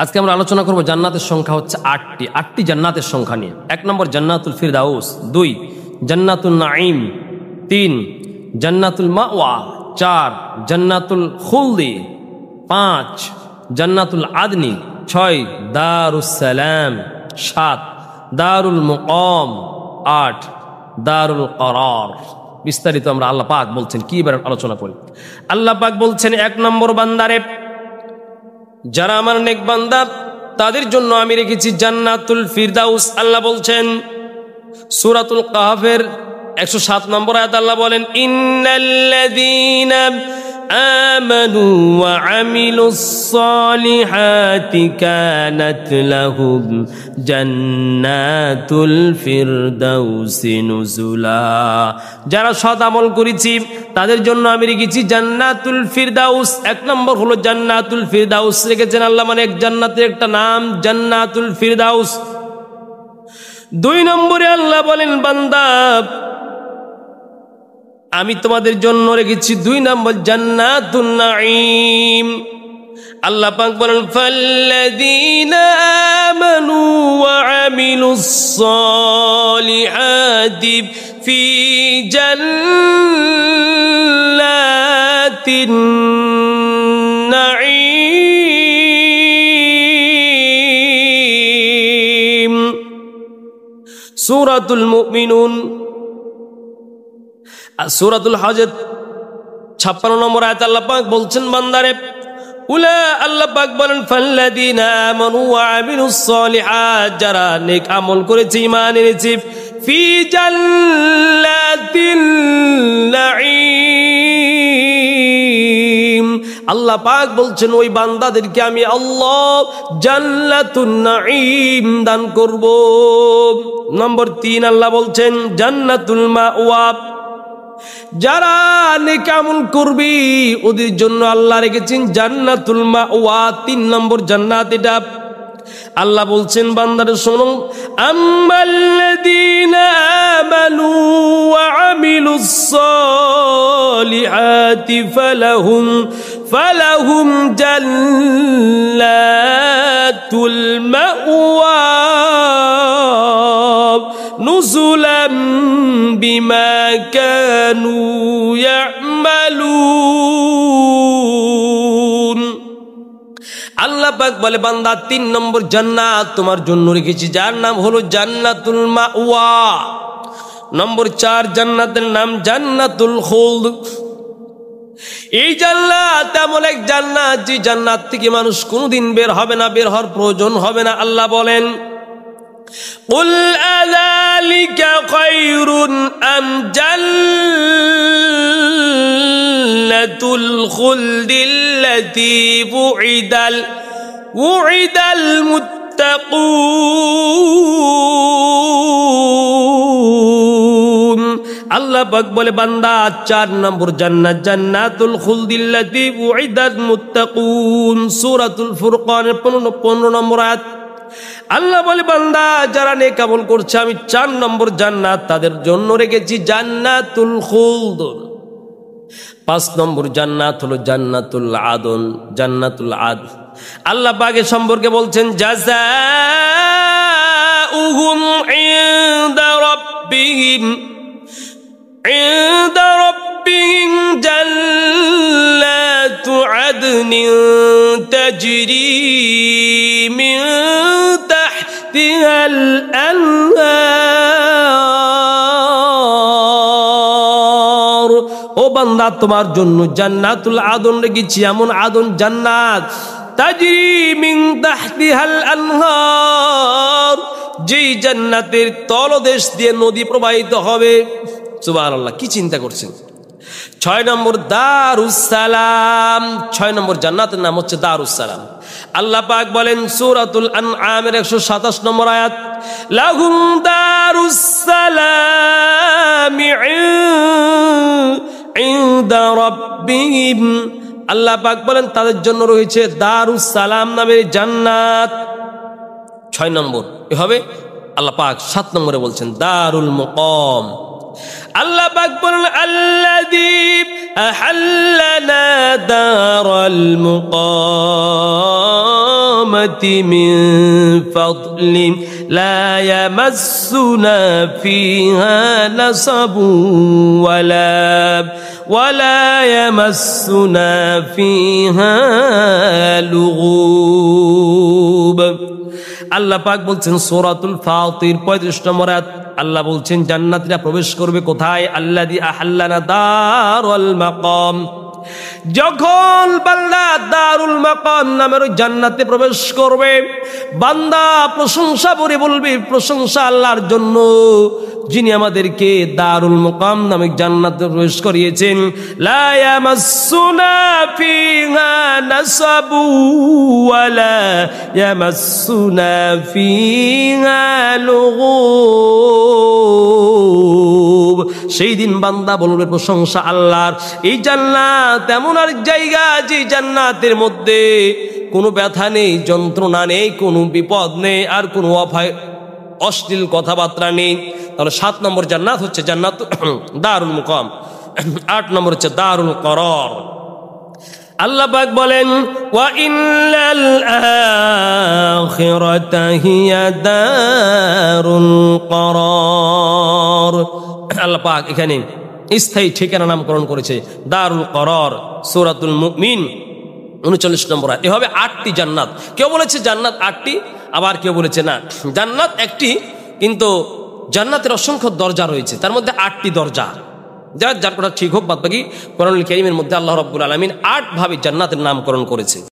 আজকে আমরা আলোচনা করব জান্নাতের সংখ্যা হচ্ছে ৮টি। ৮টি জান্নাতের সংখ্যা নিয়ে। ১ নম্বর জান্নাতুল ফিরদাউস, ২ জান্নাতুল নাঈম, ৩ জান্নাতুল মাওয়া, ৪ জান্নাতুল খুলদি, ৫ জান্নাতুল আদনি, ৬ দারুস সালাম, ৭ দারুল মুকাম, ৮ দারুল করার। বিস্তারিত আমরা আল্লাহ পাক বলছেন কি এবার আলোচনা করি। আল্লাহ পাক বলছেন ১ নম্বর বান্দারে, যারা আমার নেক বান্দা তাদের জন্য আমি রেখেছি জান্নাতুল ফিরদাউস। আল্লাহ বলছেন সূরাতুল কাহফের ১০৭ নম্বর আয়াত আল্লাহ বলেন, ইন্নাল্লাযীনা আমানু ওয়া আমিলুস সালিহাতি কানাত লাহুম জান্নাতুল ফিরদাউসি নুজুলা। যারা সৎ আমল করেছি তাদের জন্য আমি রেখেছি জান্নাতুল ফিরদাউস। ১ নম্বর হলো জান্নাতুল ফিরদাউস রেখেছেন আল্লাহ, মানে এক জান্নাতের একটা নাম জান্নাতুল ফিরদাউস। ২ নম্বরে আল্লাহ বলেন, বান্দা আমি তোমাদের জন্য রেখেছি ২ নম্বর জান্নাতুন নাঈম। আল্লাহ পাক বলেন, ফাল্লাযীনা আমানু ওয়া আমিলুস সালিহাতি ফি জান্নাতিন নাঈম। সূরাতুল মুমিনুন, সূরাতুল হজ ৫৬ নম্বর আয়াত আল্লাহ পাক বলছেন, বান্দারে উলা আল্লাহ পাক বলেন, ফাল্লাযীনা আমানু ওয়া আমিলুস সালিহাত, যারা নেক আমল করেছে, ঈমান এনেছে, ফি জান্নাতিন নাঈম। আল্লাহ পাক বলছেন ওই বান্দাদেরকে আমি আল্লাহ জান্নাতুন নাঈম দান করব। নম্বর ৩ আল্লাহ বলছেন জান্নাতুল মাওয়া, যারা নেক আমল করবি ওদের জন্য আল্লাহ রেখেছেন জান্নাতুল মাওয়া, ৩ নম্বর জান্নাত এটা। আল্লাহ বলছেন বান্দারে শোনো, আম্মাল্লাযীনা আমানু ওয়া আমিলুস সালিহাতি ফালাহুম জান্নাতুল মাওয়া নুজুলাম বিমা কানু ইয়ামালুন। আল্লাহ পাক বলে, বান্দা ৩ নম্বর জান্নাত তোমার জন্য রেখেছি, যার নাম হলো জান্নাতুল মাওয়া। নম্বর ৪ জান্নাতের নাম জান্নাতুল খুলদ। এই জান্নাত এমন এক জান্নাত যে জান্নাত থেকে মানুষ কোনোদিন বের হবে না, বের হওয়ার প্রয়োজন হবে না। আল্লাহ বলেন, কুল আযালিকা খায়রুন আম জান্নাতুল খুলদিল্লাতী উইদাল মুত্তাকুন। আল্লাহ পাক বলে, বান্দা ৪ নম্বর জান্নাত জান্নাতুল খুলদিল্লাতী উইদাল মুত্তাকুন। সূরাতুল ফুরকানের ১৫ নম্বর আয়াত আল্লাহ বলে, বান্দা যারা নেক আমল করছে আমি ৪ নম্বর জান্নাত তাদের জন্য রেখেছি জান্নাতুল খুলদ। ৫ নম্বর জান্নাত হলো জান্নাতুল আদন, জান্নাতুল আদ। আল্লাহ পাকের সম্পর্কে বলছেন, জাযাউহুম ইনদা রাব্বিহিম জান্নাতু আদনিন তাজরি মিন তাহতিহাল আনহার। ও বান্দা তোমার জন্য জান্নাতুল আদন রেখেছি, এমন আদন জান্নাত তাজরি মিন তাহতিহাল আনহার, যেই জান্নাতের তলদেশ দিয়ে নদী প্রবাহিত হবে। সুবহানাল্লাহ, কি চিন্তা করছেন। ৬ নম্বর দারুস সালাম, ৬ নম্বর জান্নাতের নাম হচ্ছে দারুস সালাম। আল্লাহ পাক বলেন সূরাতুল আনআমের ১২৭ নম্বর আয়াত, লাহুম দারুস সালাম ইনদা রাব্বিহিম। আল্লাহ পাক বলেন তাদের জন্য রয়েছে দারুস সালাম নামের জান্নাত। ৬ নম্বর এভাবে আল্লাহ পাক ৭ নম্বরে বলছেন দারুল মুকাম। আল্লাহ পাক বলেন, আল্লাযী আহাল্লানা দারাল মুকাম من فضل لا يمسنا فيها نصب ولا يمسنا فيها لغوب আল্লাহ পাক বলছেন সূরাতুল ফাতির 35 নম্বর আয়াত আল্লাহ বলছেন জান্নাতীরা প্রবেশ করবে কোথায় আল্লাযী আহাল্লানা দারুল মাকাম যখন বান্দা দারুল মাকাম নামের ওই জান্নাতে প্রবেশ করবে বান্দা প্রশংসা করে বলবে প্রশংসা আল্লাহর জন্য যিনি আমাদেরকে দারুল মাকাম নামক জান্নাতে প্রবেশ করিয়েছেন লা ইয়ামাসসুনা ফিহা নাসাবু ওয়ালা ইয়ামাসসুনা ফিহা লুগুব সেই দিন বান্দা বলবে প্রশংসা আল্লাহর এই জান্নাত এমন আর জায়গা যে জান্নাতের মধ্যে কোনো ব্যথা নেই যন্ত্রণা নেই কোনো বিপদ নেই আর কোনো অশ্লীল কথাবার্তা নেই তাহলে 7 নম্বর জান্নাত হচ্ছে জান্নাত দারুল মুকাম 8 নম্বর হচ্ছে দারুল করার আল্লাহ পাক বলেন ওয়া ইন্নাল আখিরাতা হিয়া দারুল করার আল্লাহ পাক এখানে স্থায়ী ঠিকানা নামকরণ করেছে দারুল করার সূরাতুল মুমিন 39 নম্বর আয়াত এভাবে 8টি জান্নাত কেউ বলেছে জান্নাত 8টি আবার কেউ বলেছে না জান্নাত একটি কিন্তু জান্নাতের অসংখ্য দরজা রয়েছে তার মধ্যে 8টি দরজা যার কথা ঠিক হোক বাদ বাকি কোরআনুল কারীমের মধ্যে আল্লাহ রাব্বুল আলামিন 8 ভাবে জান্নাতের নামকরণ করেছে।